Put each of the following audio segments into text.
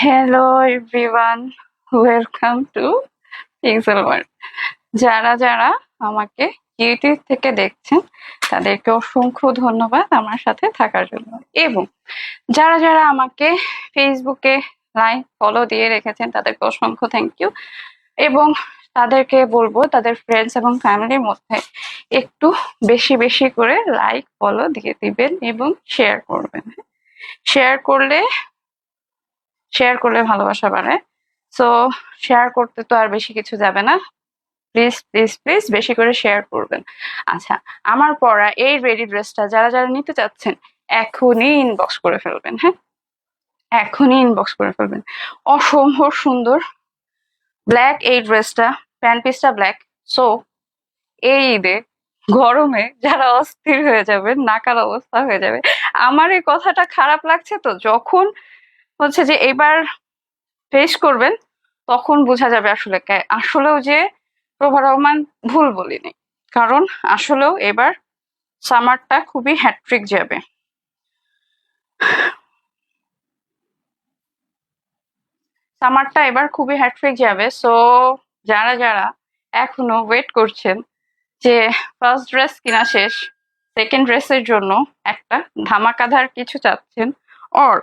Hello everyone, welcome to pixel world. যারা যারা আমাকে ইউটিউব থেকে দেখছেন তাদেরকে অসংখ্য ধন্যবাদ আমার সাথে থাকার জন্য, এবং যারা যারা আমাকে ফেসবুকে লাইক ফলো দিয়ে রেখেছেন তাদেরকে অসংখ্য থ্যাংক ইউ। এবং তাদেরকে বলবো তাদের ফ্রেন্ডস এবং ফ্যামিলির মধ্যে একটু বেশি বেশি করে লাইক ফলো দিয়ে দিবেন এবং শেয়ার করবেন। শেয়ার করলে ভালোবাসা বাড়ে। সো শেয়ার করতে তো আর বেশি কিছু যাবে না। প্লিজ প্লিজ প্লিজ বেশি করে শেয়ার করবেন। আচ্ছা, আমার পরা এই রেডি ড্রেসটা যারা যারা নিতে চাচ্ছেন এখনই ইনবক্স করে ফেলবেন। হ্যাঁ, এখনই ইনবক্স করে ফেলবেন। অসম্ভব সুন্দর ব্ল্যাক এই ড্রেসটা, প্যান্ট পিসটা ব্ল্যাক। সো এই ঈদে গরমে যারা অস্থির হয়ে যাবে, নাকাল অবস্থা হয়ে যাবে। আমার এই কথাটা খারাপ লাগছে তো, যখন হচ্ছে যে এবার ফেস করবেন তখন বোঝা যাবে আসলেও যে প্রভা রহমান ভুল বলিনি। কারণ আসলেও এবার সামারটা খুবই হ্যাট্রিক যাবে। সামারটা এবার খুবই হ্যাট্রিক যাবে। সো যারা যারা এখনো ওয়েট করছেন যে ফার্স্ট ড্রেস কিনা শেষ, সেকেন্ড ড্রেসের জন্য একটা ধামাকাধার কিছু চাচ্ছেন, অর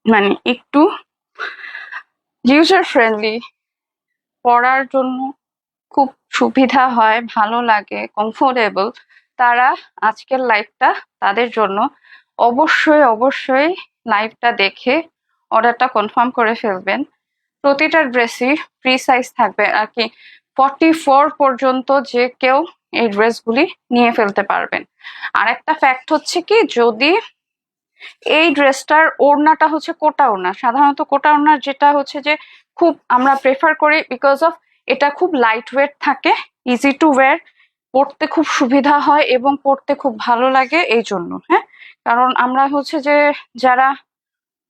মানে একটু ইউজার ফ্রেন্ডলি, পড়ার জন্য খুব সুবিধা হয়, ভালো লাগে, কমফোর্টেবল, তারা আজকের লাইভটা তাদের জন্য। অবশ্যই অবশ্যই লাইভটা দেখে অর্ডারটা কনফার্ম করে ফেলবেন। প্রতিটা ড্রেসই ফ্রি সাইজ থাকবে আর কি, 44 পর্যন্ত যে কেউ এই ড্রেসগুলি নিয়ে ফেলতে পারবেন। আর একটা ফ্যাক্ট হচ্ছে কি, যদি এই ড্রেসটার ওড়নাটা হচ্ছে কোটা ওড়না, সাধারণত কোটা ওড়নার যেটা হচ্ছে যে খুব আমরা প্রেফার করি, বিকজ অফ এটা খুব লাইট ওয়েট থাকে, ইজি টু ওয়্যার, পড়তে খুব সুবিধা হয় এবং পড়তে খুব ভালো লাগে এই জন্য। হ্যাঁ, কারণ আমরা হচ্ছে যে যারা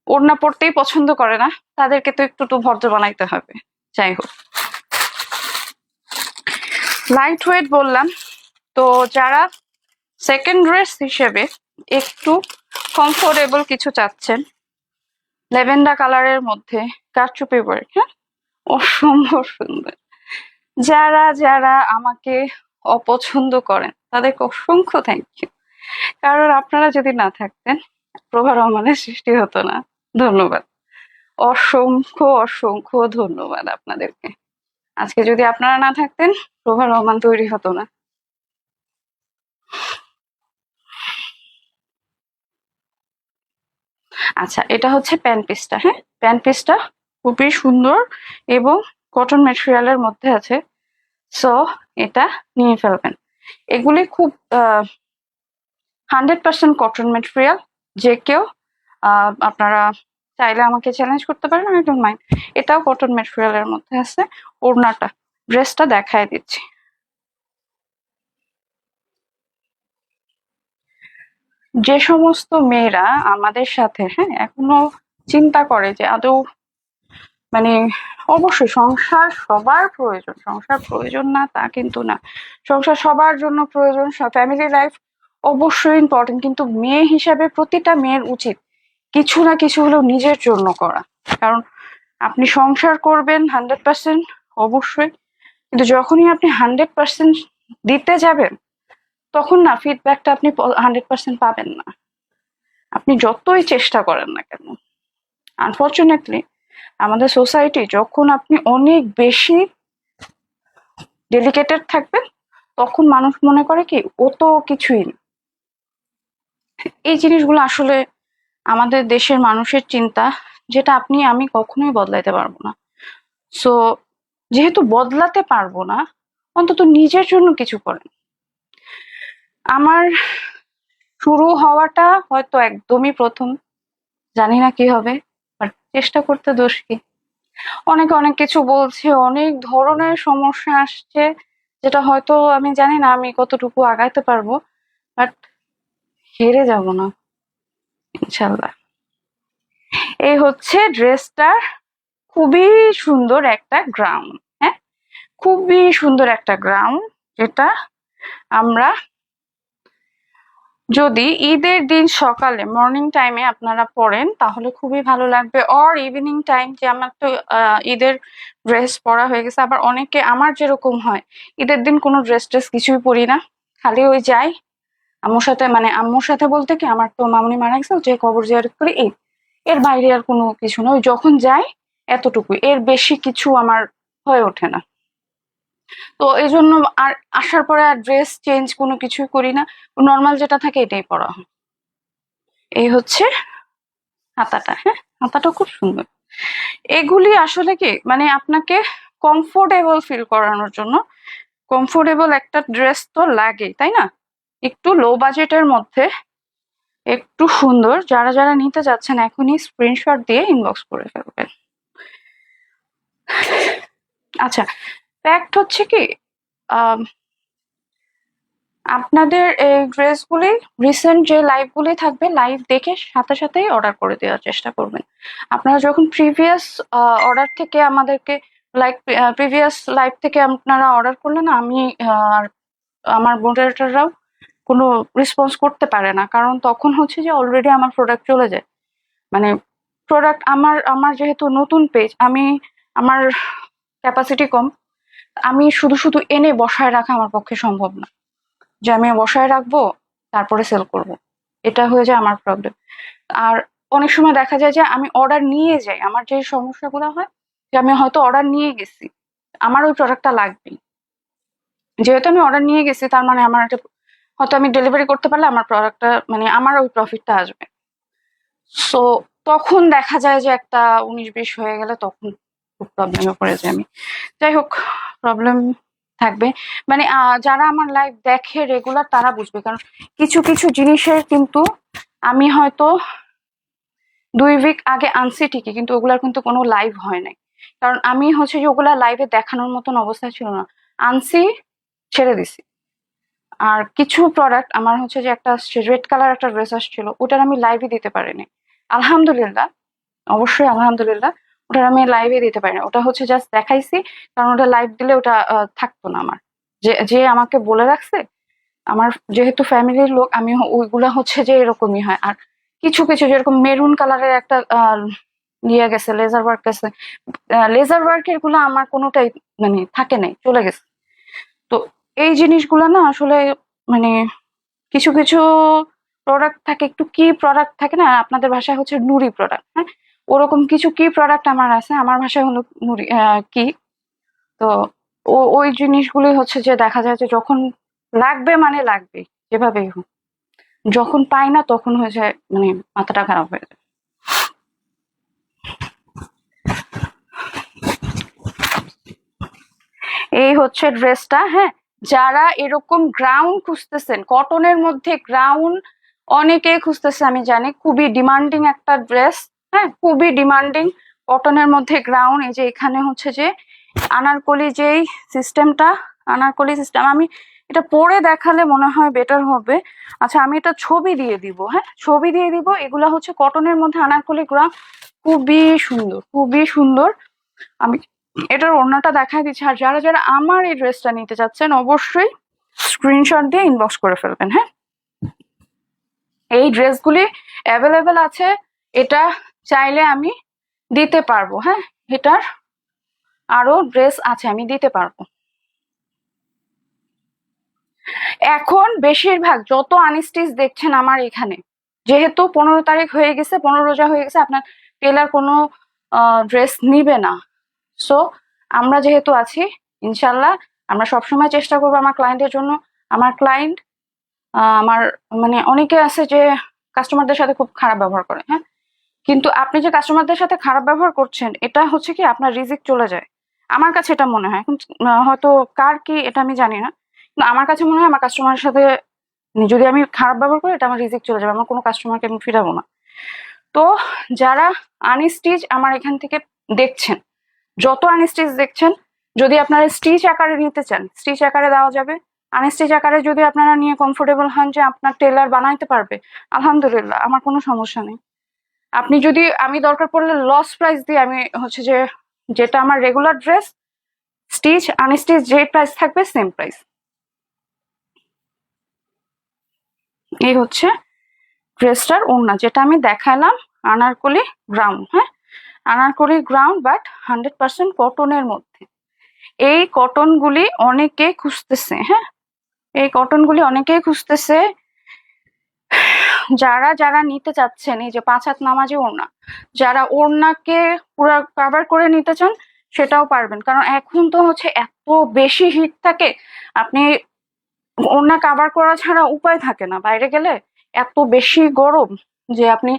ওড়না পড়তেই পছন্দ করে না তাদেরকে তো একটু তো ভদ্র বানাইতে হবে। যাই হোক, লাইট ওয়েট বললাম তো, যারা সেকেন্ড ড্রেস হিসেবে একটু কমফোর্টেবল কিছু চাচ্ছেন, ল্যাভেন্ডার কালারের মধ্যে কারচুপি ওয়ার্ক, হ্যাঁ, অসম্ভব সুন্দর। যারা যারা আমাকে অপছন্দ করেন তাদেরকে অসংখ্য থ্যাংক ইউ। কারণ আপনারা যদি না থাকতেন প্রভা রহমানের সৃষ্টি হতো না। ধন্যবাদ, অসংখ্য অসংখ্য ধন্যবাদ আপনাদেরকে। আজকে যদি আপনারা না থাকতেন প্রভা রহমান তৈরি হতো না। আচ্ছা, এটা হচ্ছে প্যান্ট পিসটা। হ্যাঁ, প্যান্ট পিসটা খুবই সুন্দর এবং কটন ম্যাটেরিয়ালের মধ্যে আছে। সো এটা নিয়ে ফেলবেন। এগুলি খুব 100% কটন ম্যাটেরিয়াল। যে কেউ আপনারা চাইলে আমাকে চ্যালেঞ্জ করতে পারেন, আই ডোন্ট মাইন্ড। এটাও কটন ম্যাটেরিয়ালের মধ্যে আছে। ওড়নাটা, ড্রেসটা দেখায় দিচ্ছি। যে সমস্ত মেয়েরা আমাদের সাথে হ্যাঁ এখনো চিন্তা করে যে আদৌ মানে, অবশ্যই সংসার সবার প্রয়োজন, সংসার প্রয়োজন না তা কিন্তু না, সংসার সবার জন্য প্রয়োজন, ফ্যামিলি লাইফ অবশ্যই ইম্পর্টেন্ট, কিন্তু মেয়ে হিসাবে প্রতিটা মেয়ের উচিত কিছু না কিছু হলেও নিজের জন্য করা। কারণ আপনি সংসার করবেন 100% অবশ্যই, কিন্তু যখনই আপনি 100% দিতে যাবেন তখন না ফিডব্যাকটা আপনি 100% পাবেন না, আপনি যতই চেষ্টা করেন না কেন। আনফর্চুনেটলি আমাদের সোসাইটি, যখন আপনি অনেক বেশি ডেলিকেটেড থাকবেন তখন মানুষ মনে করে কি ও তো কিছুই না। এই জিনিসগুলো আসলে আমাদের দেশের মানুষের চিন্তা, যেটা আপনি আমি কখনোই বদলাইতে পারবো না। সো যেহেতু বদলাতে পারবো না, অন্তত নিজের জন্য কিছু করেন। আমার শুরু হওয়াটা হয়তো একদমই প্রথম, জানি না কি হবে, বাট চেষ্টা করতে দোষ কি। অনেকে অনেক কিছু বলছে, অনেক ধরনের সমস্যা আসছে, যেটা হয়তো আমি জানি না আমি কতটুকু আগাইতে পারবো, বাট হেরে যাব না ইনশাল্লাহ। এই হচ্ছে ড্রেসটার খুবই সুন্দর একটা গ্রাউন্ড। হ্যাঁ, খুবই সুন্দর একটা গ্রাউন্ড, যেটা আমরা যদি ঈদের দিন সকালে মর্নিং টাইমে আপনারা পরেন তাহলে খুবই ভালো লাগবে, অর ইভিনিং টাইম, যে আমার তো ঈদের ড্রেস পরা হয়ে গেছে। আবার অনেকে আমার যেরকম হয়, ঈদের দিন কোনো ড্রেস ট্রেস কিছুই পরি না, খালি ওই যাই আম্মুর সাথে, মানে আম্মুর সাথে বলতে কি, আমার তো মামুনি মারা গেছে, যে কবর জিয়ারত করি এই, এর বাইরে আর কোনো কিছু না। ওই যখন যাই এতটুকুই, এর বেশি কিছু আমার হয়ে ওঠে না। তো এই জন্য আর আসার পরে আর ড্রেস চেঞ্জ কোনো কিছুই করি না, নর্মাল যেটা থাকে এটাই পরা হয়। এই হচ্ছে হাতাটা, হ্যাঁ হাতাটা খুব সুন্দর। এগুলি আসলে কি মানে আপনাকে কমফোর্টেবল ফিল করানোর জন্য, কমফোর্টেবল একটা ড্রেস তো লাগে তাই না, একটু লো বাজেটের মধ্যে একটু সুন্দর। যারা যারা নিতে যাচ্ছেন এখনই স্ক্রিনশট দিয়ে ইনবক্স করে ফেলবেন। আচ্ছা, ফ্যাক্ট হচ্ছে কি, আপনাদের এই ড্রেসগুলি রিসেন্ট যে লাইভগুলি থাকবে, লাইভ দেখে সাথে সাথেই অর্ডার করে দেওয়ার চেষ্টা করবেন। আপনারা যখন প্রিভিয়াস অর্ডার থেকে আমাদেরকে, লাইক প্রিভিয়াস লাইভ থেকে আপনারা অর্ডার করলে না, আমি আর আমার মডারেটররাও কোনো রেসপন্স করতে পারে না, কারণ তখন হচ্ছে যে অলরেডি আমার প্রোডাক্ট চলে যায়। মানে প্রোডাক্ট আমার আমার যেহেতু নতুন পেজ, আমি আমার ক্যাপাসিটি কম, আমি শুধু শুধু এনে বসায় রাখা আমার পক্ষে সম্ভব না, যে আমি বসায় রাখবো তারপরে সেল করব, এটা হয়ে যায় আমার প্রবলেম। আর অনেক সময় দেখা যায় যে আমি অর্ডার নিয়ে যাই, আমার যে সমস্যাগুলো হয় যে আমি হয়তো অর্ডার নিয়ে গেছি, আমার ওই প্রোডাক্টটা লাগবেই, যেহেতু আমি অর্ডার নিয়ে গেছি তার মানে আমার একটা, হয়তো আমি ডেলিভারি করতে পারলে আমার প্রোডাক্টটা মানে আমার ওই প্রফিটটা আসবে। সো তখন দেখা যায় যে একটা 19-20 হয়ে গেলে তখন খুব প্রবলেমে পড়ে যাই আমি। যাই হোক, প্রবলেম থাকবে, মানে যারা আমার লাইভ দেখে রেগুলার তারা বুঝবে, কারণ কিছু কিছু জিনিসের কিন্তু আমি হয়তো 2 উইক আগে আনছি ঠিকই, কিন্তু ওগুলার কিন্তু কোনো লাইভ হয় নাই, কারণ আমি হচ্ছে যে ওগুলা লাইভে দেখানোর মতন অবস্থায় ছিল না, আনছি ছেড়ে দিছি। আর কিছু প্রোডাক্ট আমার হচ্ছে যে একটা রেড কালার একটা ড্রেস আসছিল, ওটার আমি লাইভে দিতে পারিনি, আলহামদুলিল্লাহ, অবশ্যই আলহামদুলিল্লাহ, ওটা আমি লাইভে দিতে পারি না, ওটা হচ্ছে জাস্ট দেখাইছি, কারণ ওটা লাইভ দিলে ওটা থাকতো না আমার, যে যে আমাকে বলে রাখছে, আমার যেহেতু ফ্যামিলির লোক, আমি ওইগুলা হচ্ছে যে এরকমই হয়। আর কিছু কিছু যেরকম মেরুন কালারের একটা ইয়ে গেছে, লেজার ওয়ার্ক গেছে, লেজার ওয়ার্ক এর আমার কোনোটাই মানে থাকে নাই, চলে গেছে। তো এই জিনিসগুলো না আসলে মানে কিছু কিছু প্রোডাক্ট থাকে, একটু কি প্রোডাক্ট থাকে না, আপনাদের ভাষায় হচ্ছে নুরি প্রোডাক্ট, হ্যাঁ ওরকম কিছু কি প্রোডাক্ট আমার আছে, আমার ভাষায় হলো নুরি কি। তো ওই জিনিসগুলি হচ্ছে যে দেখা যায় যে যখন লাগবে মানে লাগবে, যেভাবেই হোক, যখন পাই না তখন হয়ে যায় মানে মাথাটা খারাপ হয়ে যায়। এই হচ্ছে ড্রেসটা, হ্যাঁ যারা এরকম গ্রাউন্ড খুঁজতেছেন, কটনের মধ্যে গ্রাউন্ড অনেকেই খুঁজতেছে আমি জানি, খুবই ডিমান্ডিং একটা ড্রেস, হ্যাঁ খুবই ডিমান্ডিং, কটনের মধ্যে গ্রাউন্ড। এই যে এখানে হচ্ছে যে আনারকলি যেই সিস্টেমটা, আনারকলি সিস্টেম, আমি এটা পরে দেখালে মনে হয় বেটার হবে। আচ্ছা আমি এটা ছবি দিয়ে দিব, হ্যাঁ ছবি দিয়ে দিব। এগুলা হচ্ছে কটনের মধ্যে আনারকলি গ্রাউন্ড, খুবই সুন্দর খুবই সুন্দর। আমি এটার ওড়নাটা দেখাই দিচ্ছি। আর যারা যারা আমার এই ড্রেসটা নিতে চাচ্ছেন অবশ্যই স্ক্রিনশট দিয়ে ইনবক্স করে ফেলবেন, হ্যাঁ এই ড্রেসগুলি অ্যাভেলেবেল আছে, এটা চাইলে আমি দিতে পারবো, হ্যাঁ এটার আরো ড্রেস আছে আমি দিতে পারবো। এখন বেশিরভাগ যত আনস্টিচ দেখছেন আমার এখানে, যেহেতু 15 তারিখ হয়ে গেছে, 15 রোজা হয়ে গেছে, আপনার টেলার কোনো ড্রেস নিবে না। সো আমরা যেহেতু আছি, ইনশাল্লাহ আমরা সবসময় চেষ্টা করবো আমার ক্লায়েন্টের জন্য। আমার ক্লায়েন্ট আমার মানে অনেকে আছে যে কাস্টমারদের সাথে খুব খারাপ ব্যবহার করে, হ্যাঁ কিন্তু আপনি যে কাস্টমারদের সাথে খারাপ ব্যবহার করছেন, এটা হচ্ছে কি আপনার রিজিক চলে যায়, আমার কাছে এটা মনে হয়। এখন হয়তো কার কি এটা আমি জানি না, কিন্তু আমার কাছে মনে হয় আমার কাস্টমারের সাথে যদি আমি খারাপ ব্যবহার করি, এটা আমার রিজিক চলে যাবে, আমার কোনো কাস্টমারকে আমি ফিরাবো না। তো যারা আনস্টিচ আমার এখান থেকে দেখছেন, যত আনস্টিচ দেখছেন, যদি আপনারা স্টিচ আকারে নিতে চান স্টিচ আকারে দেওয়া যাবে, আনস্টিচ আকারে যদি আপনারা নিয়ে কমফোর্টেবল হন যে আপনার টেলার বানাইতে পারবে, আলহামদুলিল্লাহ আমার কোনো সমস্যা নেই। আপনি যদি, আমি দরকার পড়লে লস প্রাইস দিয়ে আমি হচ্ছে যে যেটা আমার রেগুলার ড্রেস, স্টিচ আনস্টিচ যে প্রাইস থাকবে সেম প্রাইস। এই হচ্ছে ড্রেসটার ওড়না, যেটা আমি দেখালাম আনারকলি গ্রাউন্ড। হ্যাঁ, আনারকলি গ্রাউন্ড, বাট 100% কটনের মধ্যে। এই কটনগুলি অনেকে খুঁজতেছে। হ্যাঁ, এই কটনগুলি অনেকেই খুঁজতেছে। যারা যারা নিতে চাচ্ছেন, এই যে 5 হাত নামাজি ওড়না, যারা ওড়নাকে পুরো কভার করে নিতে চান সেটাও পারবেন, কারণ এখন তো হচ্ছে এত বেশি হিট থাকে, আপনি ওড়না কভার করা ছাড়া উপায় থাকে না। বাইরে গেলে এত বেশি গরম যে আপনি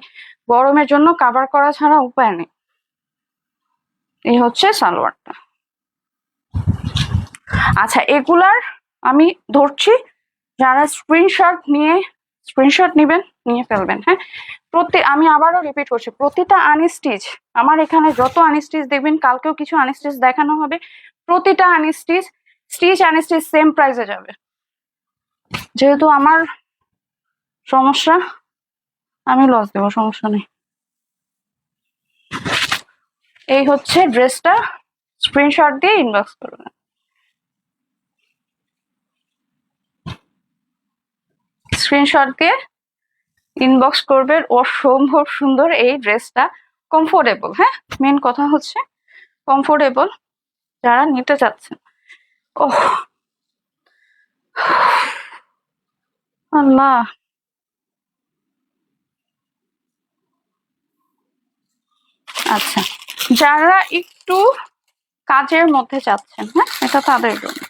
গরমের জন্য কভার করা ছাড়া উপায় নেই। এই হচ্ছে সালোয়ারটা। আচ্ছা, এগুলার আমি ধরছি, যারা স্ক্রিনশট নিবেন, নিয়ে ফেলবেন। হ্যাঁ, আমি আবারও রিপিট করছি, প্রতিটা আনস্টিচ, আমার এখানে যত আনস্টিচ দেখবেন, কালকেও কিছু আনস্টিচ দেখানো হবে, প্রতিটা আনস্টিচ আনস্টিচ সেম প্রাইসে যাবে। যেহেতু আমার সমস্যা, আমি লস দেবো, সমস্যা নেই। এই হচ্ছে ড্রেসটা, স্ক্রিনশট দিয়ে ইনবক্স করবেন। স্ক্রিনশট দিয়ে ইনবক্স করবেন। অসম্ভব সুন্দর এই ড্রেসটা, কমফোর্টেবল। হ্যাঁ, মেন কথা হচ্ছে কমফোর্টেবল, যারা নিতে চাচ্ছেন। ওহ আল্লাহ, আচ্ছা, যারা একটু কাজের মধ্যে চাচ্ছেন, হ্যাঁ, এটা তাদের জন্য।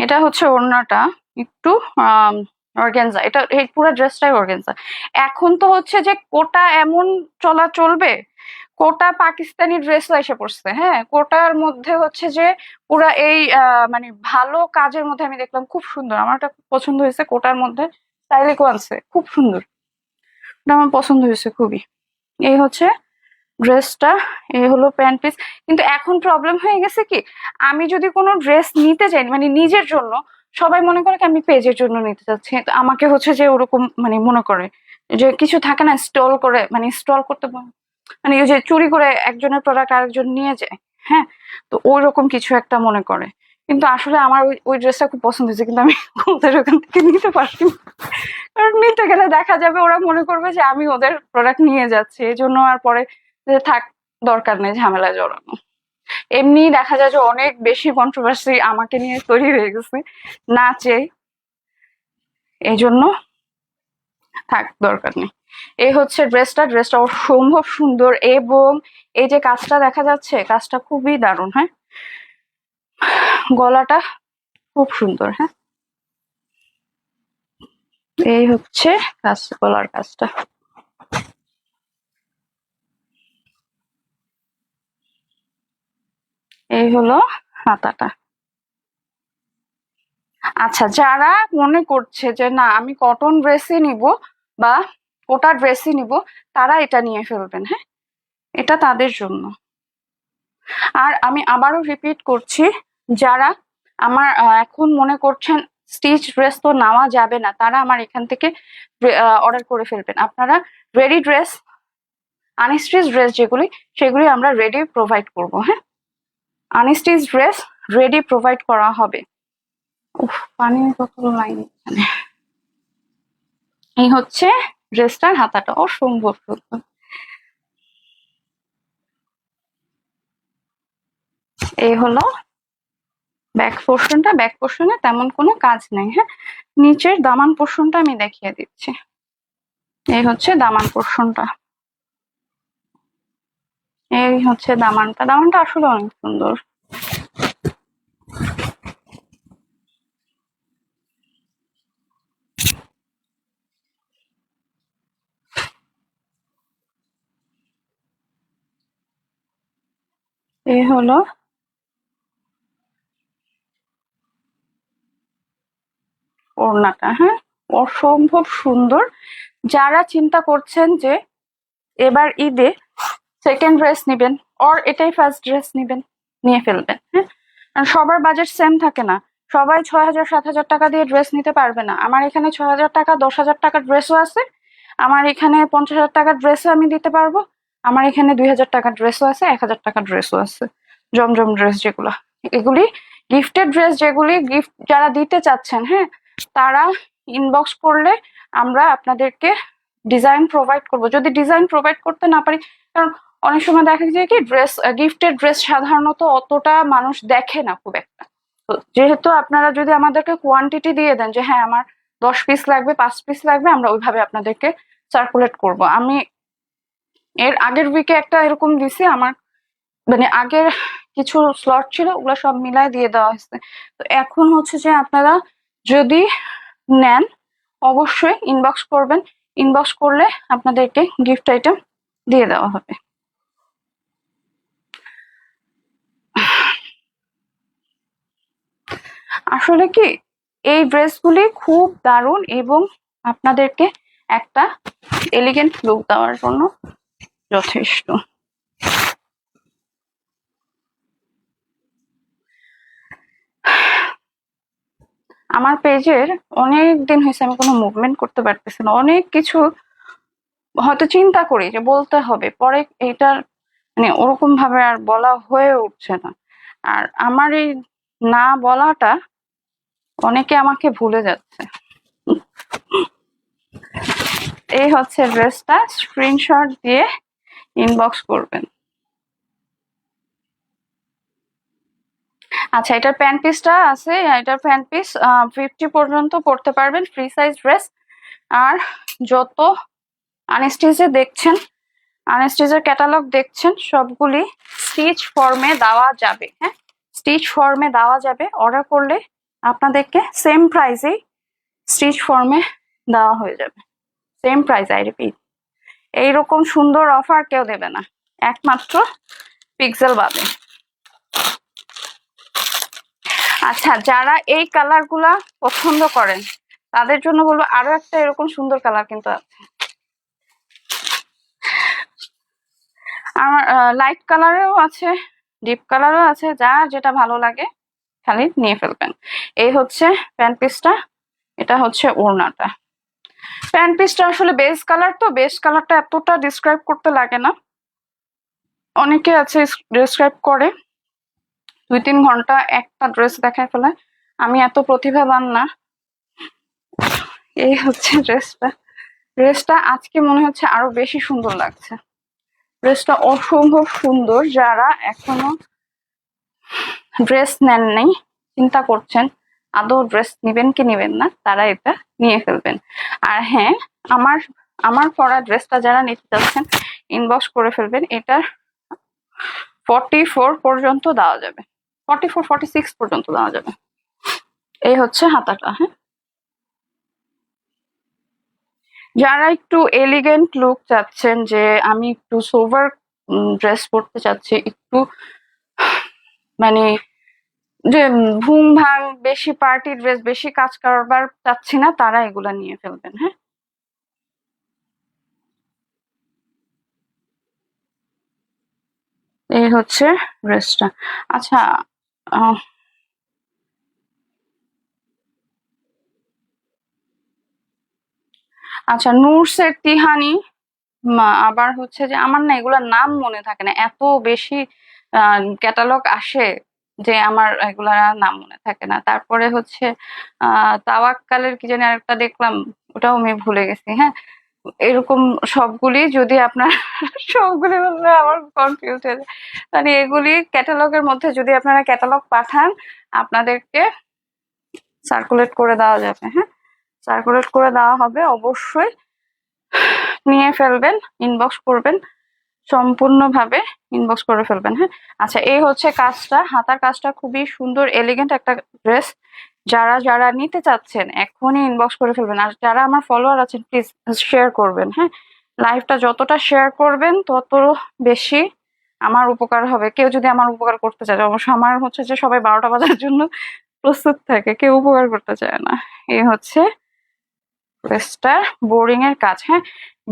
এটা হচ্ছে ওড়নাটা, একটু অর্গানজা, এটা এই পুরো ড্রেসটাই অর্গানজা। এখন তো হচ্ছে যে কোটা এমন চলবে, কোটা পাকিস্তানি ড্রেসও এসে পড়ছে। হ্যাঁ, কোটার মধ্যে হচ্ছে যে পুরা এই মানে ভালো কাজের মধ্যে আমি দেখলাম, খুব সুন্দর, আমার এটা খুব পছন্দ হয়েছে। কোটার মধ্যে স্টাইলিকও আছে, খুব সুন্দর, এটা আমার পছন্দ হয়েছে খুবই। এই হচ্ছে ড্রেসটা, এই হলো প্যান্ট পিস। কিন্তু এখন প্রবলেম হয়ে গেছে কি, আমি যদি কোনো ড্রেস নিতে চাই মানে নিজের জন্য, সবাই মনে করে কি আমি পেজের জন্য নিতে চাচ্ছি, তো আমাকে হচ্ছে যে ওরকম মানে মনে করে যে কিছু থাকে না, স্টল করে, মানে স্টল করতে মানে ওই যে চুরি করে একজনের প্রোডাক্ট আরেকজন নিয়ে যায়। হ্যাঁ, তো ওই রকম কিছু একটা মনে করে। কিন্তু আসলে আমার ওই ড্রেসটা খুব পছন্দ হয়েছে, কিন্তু আমি ওদের ওখান থেকে নিতে পারছি না। কারণ নিতে গেলে দেখা যাবে ওরা মনে করবে যে আমি ওদের প্রোডাক্ট নিয়ে যাচ্ছি, এই জন্য আর পরে যে থাক, দরকার নেই ঝামেলায় জড়ানো। এমনি দেখা যায় যে অনেক বেশি কন্ট্রোভার্সি আমাকে নিয়ে তৈরি হয়ে গেছে, না চেয়ে, এই জন্য থাক, দরকার নেই। এই হচ্ছে ড্রেসটা অসম্ভব সুন্দর, এবং এই যে কাজটা দেখা যাচ্ছে, কাজটা খুবই দারুণ। হ্যাঁ, গলাটা খুব সুন্দর। হ্যাঁ, এই হচ্ছে গলার কাজটা। এই হলো হাতাটা। আচ্ছা, যারা মনে করছে যে না আমি কটন ড্রেসই নিব বা কোটা ড্রেসই নিব, তারা এটা নিয়ে ফেলবেন। হ্যাঁ, এটা তাদের জন্য। আর আমি আবারও রিপিট করছি, যারা আমার এখন মনে করছেন স্টিচ ড্রেস তো নেওয়া যাবে না, তারা আমার এখান থেকে অর্ডার করে ফেলবেন। আপনারা রেডি ড্রেস, আনস্টিচ ড্রেস যেগুলি, সেগুলি আমরা রেডি প্রোভাইড করব। হ্যাঁ, আনস্টিচ ড্রেস রেডি প্রোভাইড করা হবে। উফ, পানির বোতল নাই এখানে। এই হচ্ছে ড্রেসটার হাতাটা, অসম্ভব সুন্দর। এই হলো ব্যাক পোর্শনটা, ব্যাক পোর্শনে তেমন কোনো কাজ নেই। হ্যাঁ, নিচের দামান পোর্শনটা আমি দেখিয়ে দিচ্ছি। এই হচ্ছে দামান পোর্শনটা, এই হচ্ছে দামানটা আসলে অনেক সুন্দর। এই হলো ওড়নাটা। হ্যাঁ, অসম্ভব সুন্দর। যারা চিন্তা করছেন যে এবার ঈদে সেকেন্ড ড্রেস নিবেন, অর এটাই ফার্স্ট ড্রেস নিবেন, নিয়ে ফেলবেন। হ্যাঁ, আর সবার বাজেট সেম থাকে না, সবাই 6,000 7,000 টাকা দিয়ে ড্রেস নিতে পারবে না। আমার এখানে 6,000 টাকা 10,000 টাকার ড্রেসও আছে, আমার এখানে 50,000 টাকার ড্রেসও আমি দিতে পারবো, আমার এখানে 2,000 টাকার ড্রেসও আছে, 1,000 টাকার ড্রেসও আছে। জমজম ড্রেস যেগুলা, এগুলি গিফটেড ড্রেস, যেগুলি গিফট যারা দিতে চাচ্ছেন, হ্যাঁ, তারা ইনবক্স করলে আমরা আপনাদেরকে ডিজাইন প্রোভাইড করব। যদি ডিজাইন প্রোভাইড করতে না পারি, কারণ অনেক সময় দেখা যায় কি ড্রেস, গিফটেড ড্রেস সাধারণত অতটা মানুষ দেখে না খুব একটা। তো যেহেতু আপনারা যদি আমাদেরকে কোয়ান্টিটি দিয়ে দেন যে হ্যাঁ আমার 10 পিস লাগবে, 5 পিস লাগবে, আমরা ওইভাবে আপনাদেরকে সার্কুলেট করব। আমি এর আগের উইকে একটা এরকম দিছি, আমার মানে আগের কিছু স্লট ছিল, ওগুলো সব মিলাই দিয়ে দেওয়া হয়েছে। তো এখন হচ্ছে যে আপনারা যদি নেন অবশ্যই ইনবক্স করবেন, ইনবক্স করলে আপনাদেরকে গিফট আইটেম দিয়ে দেওয়া হবে। আসলে কি এই ড্রেসগুলি খুব দারুণ এবং আপনাদেরকে একটা এলিগেন্ট লুক দেওয়ার জন্য যথেষ্ট। আমার পেজের অনেক দিন হয়েছে আমি কোনো মুভমেন্ট করতে পারতেছি না, অনেক কিছু হয়তো চিন্তা করি যে বলতে হবে, পরে এটার মানে ওরকম ভাবে আর বলা হয়ে উঠছে না। আর আমার এই না বলাটা অনেকে আমাকে ভুলে যাচ্ছে। এই হচ্ছে ড্রেসটা, স্ক্রিনশট দিয়ে ইনবক্স করবেন। আচ্ছা, এটার প্যান্ট পিসটা আছে, এটার প্যান্ট পিস 50 পর্যন্ত পড়তে পারবেন, ফ্রি সাইজ ড্রেস। আর যত আনস্টিচে দেখছেন, আনস্টিচের ক্যাটালগ দেখছেন, সবগুলি স্টিচ ফর্মে দেওয়া যাবে। হ্যাঁ, স্টিচ ফর্মে দেওয়া যাবে, অর্ডার করলে আপনাদেরকে সেম প্রাইসেই স্টিচ ফর্মে দেওয়া হয়ে যাবে, সেম প্রাইস। আই রিপিট, এইরকম সুন্দর অফার কেউ দেবে না, একমাত্র পিক্সেল বাদে। আচ্ছা, যারা এই কালার গুলা পছন্দ করেন তাদের জন্য বলবো আরো একটা এরকম সুন্দর কালার কিন্তু আছে। আমার লাইট কালারেও আছে, ডিপ কালারও আছে, যার যেটা ভালো লাগে খালি নিয়ে ফেলবেন। এই হচ্ছে প্যান্ট পিসটা, এটা হচ্ছে ওড়নাটা। প্যান্ট পিসটা আসলে বেস কালার, তো বেস কালারটা এতটা ডিসক্রাইব করতে লাগে না, অনেকে আছে ডিসক্রাইব করে 2-3 ঘন্টা একটা ড্রেস দেখায় ফেলে, আমি এত প্রতিভাবান না। এই হচ্ছে ড্রেসটা, ড্রেসটা আজকে মনে হচ্ছে আরো বেশি সুন্দর লাগছে, ড্রেসটা অসম্ভব সুন্দর। যারা এখনো ড্রেস নেন নাই, চিন্তা করছেন আদৌ ড্রেস নিবেন কি নিবেন না, তারা এটা নিয়ে ফেলবেন। আর হ্যাঁ, আমার আমার পরা ড্রেসটা যারা নিতে চাচ্ছেন ইনবক্স করে ফেলবেন, এটা 44 পর্যন্ত দেওয়া যাবে, 44-46 পর্যন্ত দেওয়া যাবে। এই হচ্ছে হাতাটা। হ্যাঁ, যারা একটু এলিগেন্ট লুক চাচ্ছেন, যে আমি একটু সোভার ড্রেস পরতে চাচ্ছি, একটু মানে যে ভুং ভাং বেশি পার্টি ড্রেস, বেশি কাজ কারবার চাচ্ছি না, তারা এগুলা নিয়ে ফেলবেন। হ্যাঁ, এই হচ্ছে ড্রেসটা। আচ্ছা, আহ, আচ্ছা, নূরসের তিহানি, আবার হচ্ছে যে আমার না এগুলার নাম মনে থাকে না, এত বেশি ক্যাটালগ আসে যে আমার এগুলার আর নাম মনে থাকে না। তারপরে হচ্ছে তাওয়াক্কালের কি জানি আরেকটা দেখলাম, ওটাও আমি ভুলে গেছি। হ্যাঁ, এরকম সবগুলি যদি আপনার সবগুলি বললে আমার কনফিউজ হয়ে যায়, মানে এগুলি ক্যাটালগের মধ্যে যদি আপনারা ক্যাটালগ পাঠান আপনাদেরকে সার্কুলেট করে দেওয়া যাবে। হ্যাঁ, সার্কুলেট করে দেওয়া হবে, অবশ্যই নিয়ে ফেলবেন, ইনবক্স করবেন, সম্পূর্ণভাবে ইনবক্স করে ফেলবেন। হ্যাঁ, আচ্ছা, এই হচ্ছে কাজটা, হাতার কাজটা খুবই সুন্দর এলিগেন্ট একটা ড্রেস। যারা যারা নিতে চাচ্ছেন এখনই ইনবক্স করে ফেলবেন। আর যারা আমার ফলোয়ার আছেন প্লিজ শেয়ার করবেন। হ্যাঁ, লাইভটা যতটা শেয়ার করবেন তত বেশি আমার উপকার হবে। কেউ যদি আমার উপকার করতে চায়, অবশ্য আমার হচ্ছে যে সবাই 12টা বাজার জন্য প্রস্তুত থাকে, কেউ উপকার করতে চায় না। এই হচ্ছে ড্রেসটার বোরিং এর কাজ। হ্যাঁ,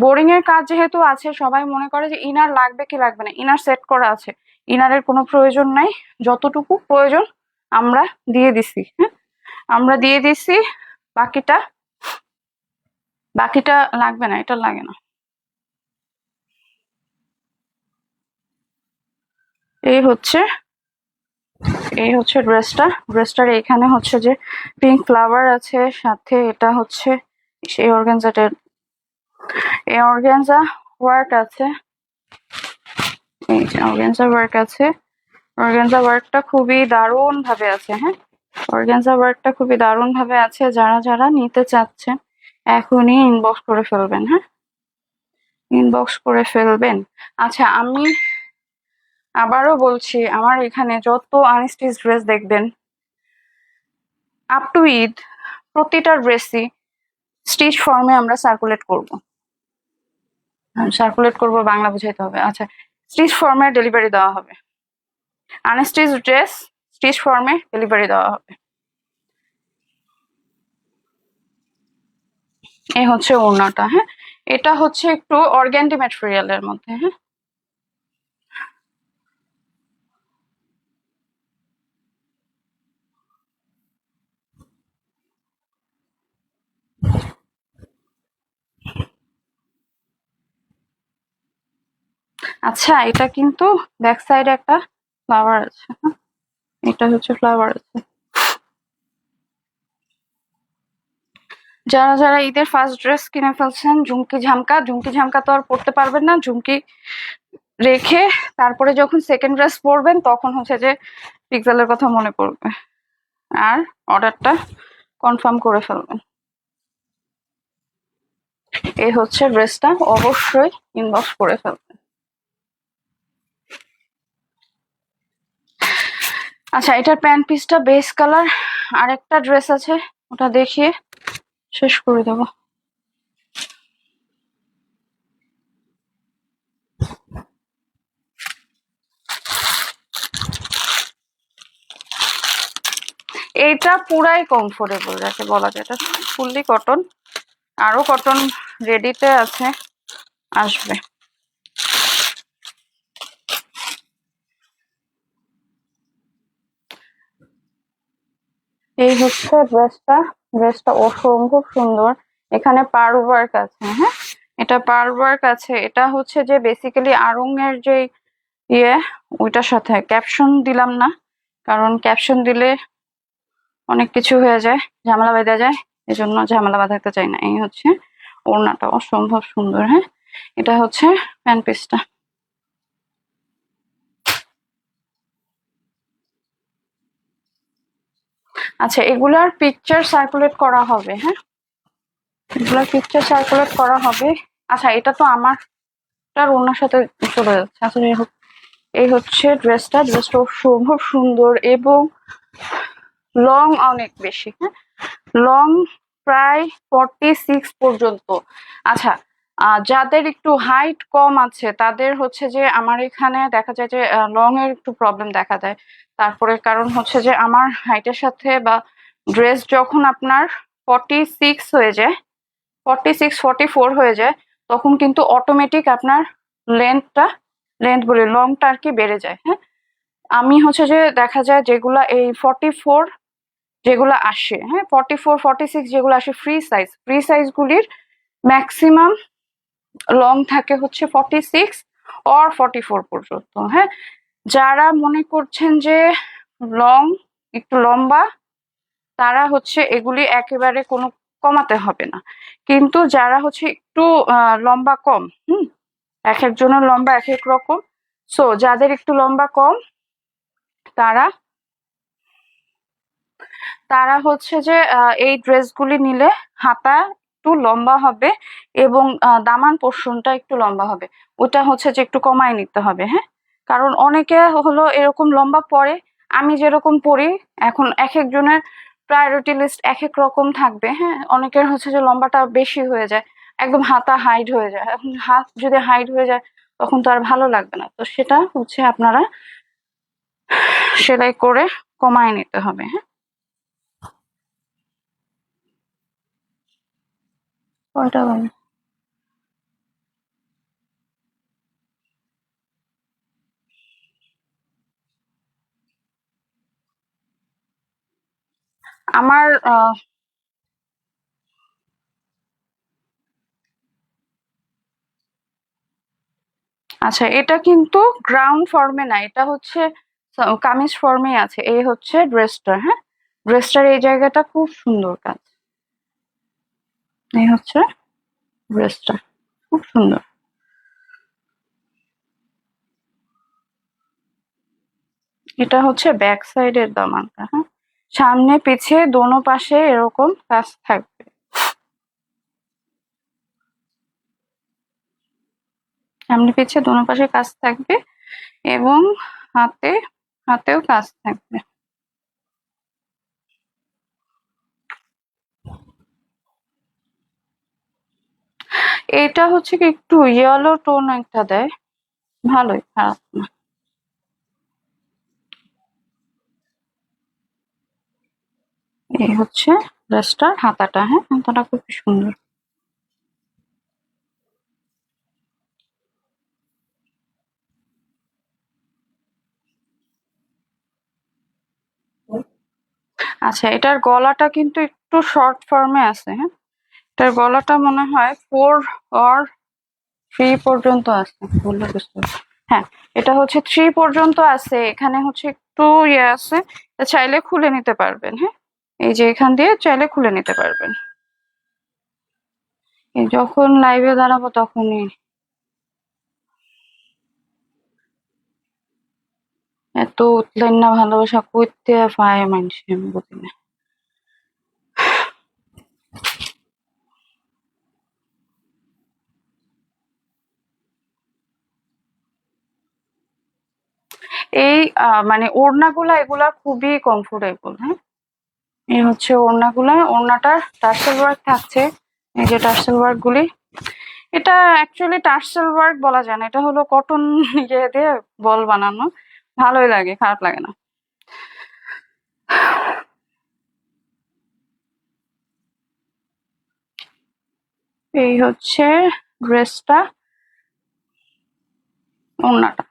বোরিং এর কাজ যেহেতু আছে, সবাই মনে করে যে ইনার লাগবে কি লাগবে না, ইনার সেট করা আছে, ইনারের কোনো প্রয়োজন নাই, যতটুকু প্রয়োজন আমরা দিয়ে দিছি। হ্যাঁ, আমরা দিয়ে দিছি, বাকিটা বাকিটা লাগবে না, এটা লাগে না। এই হচ্ছে এই হচ্ছে ড্রেসটার এখানে হচ্ছে যে পিঙ্ক ফ্লাওয়ার আছে, সাথে এটা হচ্ছে সেই অর্গানজা ওয়ার্ক আছে। এই যে অর্গানজা ওয়ার্ক আছে, অর্গানজা ওয়ার্কটা খুবই দারুণ ভাবে আছে। হ্যাঁ, অর্গানজা ওয়ার্কটা খুবই দারুণ ভাবে আছে। যারা যারা নিতে চাচ্ছেন এখনই ইনবক্স করে ফেলবেন। হ্যাঁ, ইনবক্স করে ফেলবেন। আচ্ছা, আমি আবারও বলছি, আমার এখানে যত আনস্টিচ ড্রেস দেখবেন আপ টু ঈদ, প্রতিটা ড্রেসই স্টিচ ফর্মে আমরা সার্কুলেট করব, বাংলা বুঝাইতে হবে। আচ্ছা, স্টিচ ফর্মে ডেলিভারি দেওয়া হবে, আনস্টিচ ড্রেস স্টিচ ফর্মে ডেলিভারি দেওয়া হবে। এই হচ্ছে ওড়নাটা। হ্যাঁ, এটা হচ্ছে একটু অর্গ্যান্ডি ম্যাটেরিয়ালের মধ্যে। হ্যাঁ, আচ্ছা, এটা কিন্তু ব্যাক সাইডে একটা ফ্লাওয়ার আছে। হ্যাঁ, এটা হচ্ছে ফ্লাওয়ার আছে। যারা যারা ঈদের ফার্স্ট ড্রেস কিনে ফেলছেন, ঝুমকি ঝামকা তো আর পড়তে পারবেন না। ঝুমকি রেখে তারপরে যখন সেকেন্ড ড্রেস পরবেন তখন হচ্ছে যে পিক্সেলের কথা মনে পড়বে, আর অর্ডারটা কনফার্ম করে ফেলবেন। এই হচ্ছে ড্রেসটা, অবশ্যই ইনবক্স করে ফেলবেন। আচ্ছা, এটার প্যান্ট পিসটা বেস কালার। আরেকটা ড্রেস আছে, ওটা দেখিয়ে শেষ করে দেবো। এইটা পুরাই কমফোর্টেবল যাকে বলা যায়, এটা ফুললি কটন, আরো কটন রেডিতে আছে, আসবে। এই হচ্ছে ড্রেসটা অসম্ভব সুন্দর। এখানে পার্ল ওয়ার্ক আছে। হ্যাঁ, এটা পার্ল ওয়ার্ক আছে। এটা হচ্ছে যে বেসিক্যালি আড়ং এর যে ইয়ে, ওইটার সাথে ক্যাপশন দিলাম না, কারণ ক্যাপশন দিলে অনেক কিছু হয়ে যায়, ঝামেলা বেঁধে যায়, এজন্য ঝামেলা বাঁধাতে চাই না। এই হচ্ছে ওড়নাটা, অসম্ভব সুন্দর। হ্যাঁ, এটা হচ্ছে প্যান্ট পিসটা। আচ্ছা, এগুলার পিকচার সার্কুলেট করা হবে। হ্যাঁ, এগুলার পিকচার সার্কুলেট করা হবে। আচ্ছা, এটা তো আমারটার ওড়নার সাথে চলে যাচ্ছে। আচ্ছা, যাই হোক, এই হচ্ছে ড্রেসটা অসম্ভব সুন্দর এবং লং অনেক বেশি। হ্যাঁ, লং প্রায় 46 পর্যন্ত। আচ্ছা, যাদের একটু হাইট কম আছে তাদের হচ্ছে যে আমার এখানে দেখা যায় যে লং এর একটু প্রবলেম দেখা দেয়। তারপরে কারণ হচ্ছে যে আমার হাইটের সাথে বা ড্রেস যখন আপনার 46 হয়ে যায়, 44 হয়ে যায়, তখন কিন্তু অটোমেটিক আপনার লংটা আর কি বেড়ে যায়। হ্যাঁ, আমি হচ্ছে যে দেখা যায় যেগুলা এই 44 যেগুলো আসে, হ্যাঁ 44 46 যেগুলো আসে ফ্রি সাইজ গুলির ম্যাক্সিমাম লং থাকে হচ্ছে 46 অর 44 পর্যন্ত। হ্যাঁ, যারা মনে করছেন যে লং একটু লম্বা, তারা হচ্ছে এগুলি একেবারে কোনো কমাতে হবে না। কিন্তু যারা হচ্ছে একটু লম্বা কম, এক একজনের লম্বা এক এক রকম, সো যাদের একটু লম্বা কম তারা তারা হচ্ছে যে এই ড্রেসগুলি নিলে হাতা একটু লম্বা হবে এবং দামান পোর্শনটা একটু লম্বা হবে, ওটা হচ্ছে যে একটু কমায় নিতে হবে। হ্যাঁ, কারণ অনেকে হলো এরকম লম্বা পরে, আমি যেরকম পরি, এখন এক একজনের প্রায়োরিটি লিস্ট এক এক রকম থাকবে। হ্যাঁ, অনেকের হচ্ছে যে লম্বাটা বেশি হয়ে যায়, একদম হাতা হাইট হয়ে যায়। এখন হাত যদি হাইট হয়ে যায় তখন তো আর ভালো লাগবে না, তো সেটা হচ্ছে আপনারা সেলাই করে কমায় নিতে হবে। হ্যাঁ, কয়টা বাজে? আমার আচ্ছা, এটা কিন্তু গ্রাউন্ড ফর্মে না, এটা হচ্ছে কামিজ ফর্মে আছে। এই হচ্ছে ড্রেসটা। হ্যাঁ, ড্রেসটার এই জায়গাটা খুব সুন্দর কাজ। এই হচ্ছে ড্রেসটা, খুব সুন্দর। এটা হচ্ছে ব্যাক সাইডের দামানটা। হ্যাঁ, সামনে পিছিয়ে দোনো পাশে এরকম কাজ থাকবে। সামনে পিছিয়ে দোনো পাশে কাজ থাকবে এবং হাতেও কাজ থাকবে। এটা হচ্ছে কি একটু ইয়েলো টোন একটা দেয়, ভালোই, খারাপ না। এই হচ্ছে ড্রেসটার হাতাটা। হ্যাঁ, হাতাটা খুব সুন্দর। আচ্ছা, এটার গলাটা কিন্তু একটু শর্ট ফর্মে আছে। হ্যাঁ, এটার গলাটা মনে হয় 4 অর 3 পর্যন্ত আছে, বললে বুঝতে পারবে। হ্যাঁ, এটা হচ্ছে 3 পর্যন্ত আছে। এখানে হচ্ছে একটু ইয়ে আছে, চাইলে খুলে নিতে পারবেন। হ্যাঁ, এই যে এখান দিয়ে চাইলে খুলে নিতে পারবেন। এই যখন লাইভে দাঁড়াবো তখনই। এত উতলেন না, ভালোবাসা কইতে পায় মানুষে, আমি বুঝি না। এই মানে ওড়নাগুলা এগুলা খুবই কমফোর্টেবল। হ্যাঁ, এই হচ্ছে ওড়নাগুলা। ওড়নাটার টার্সেল ওয়ার্ক থাকছে, এই যে টার্সেল ওয়ার্ক গুলি। এটা অ্যাকচুয়ালি টার্সেল ওয়ার্ক বলা যায় না, এটা হলো কটন ইয়ে দিয়ে বল বানানো। ভালোই লাগে, খারাপ লাগে না। এই হচ্ছে ড্রেসটা, ওড়নাটা।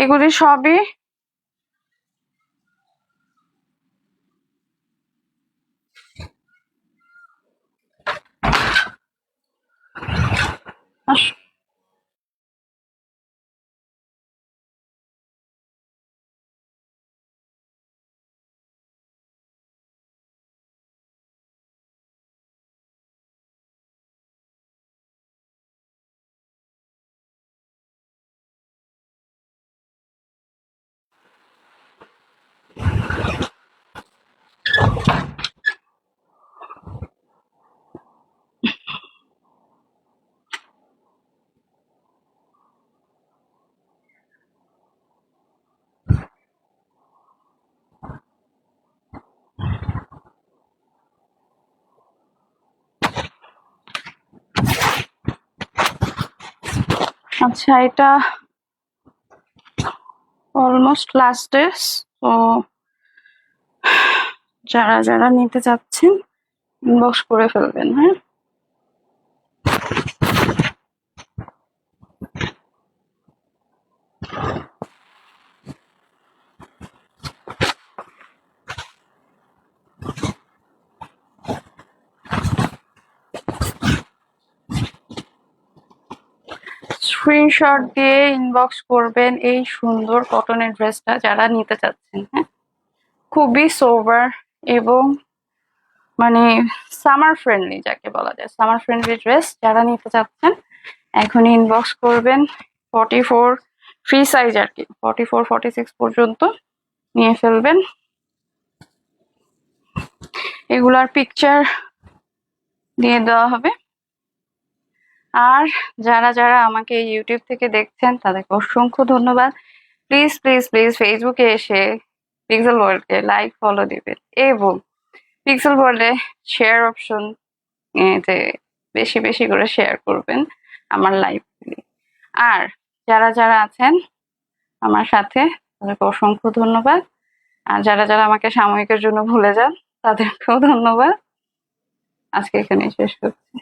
এগুলি সবই আচ্ছা, এটা অলমোস্ট লাস্ট ড্রেস। তো যারা যারা নিতে চাচ্ছেন ইনবক্স করে ফেলবেন। হ্যাঁ, স্ক্রিনশট দিয়ে ইনবক্স করবেন এই সুন্দর কটনের ড্রেসটা যারা নিতে চাচ্ছেন। হ্যাঁ, খুবই সোবার এবং মানে সামার ফ্রেন্ডলি, যাকে বলা যায় সামার ফ্রেন্ডলি ড্রেস যারা নিতে চাচ্ছেন এখন ইনবক্স করবেন। 44 ফ্রি সাইজ আর কি, 44 46 পর্যন্ত নিয়ে ফেলবেন। এগুলার পিকচার দিয়ে দেওয়া হবে। আর যারা যারা আমাকে ইউটিউব থেকে দেখছেন তাদেরকে অসংখ্য ধন্যবাদ। প্লিজ প্লিজ প্লিজ ফেসবুকে এসে পিক্সেল ওয়ার্ল্ডকে লাইক ফলো দিবেন এবং পিক্সেল ওয়ার্ল্ডে শেয়ার অপশন যে বেশি বেশি করে শেয়ার করবেন আমার লাইভগুলি। আর যারা যারা আছেন আমার সাথে তাদেরকে অসংখ্য ধন্যবাদ। আর যারা যারা আমাকে সাময়িকের জন্য ভুলে যান তাদেরকেও ধন্যবাদ। আজকে এখানেই শেষ করছি।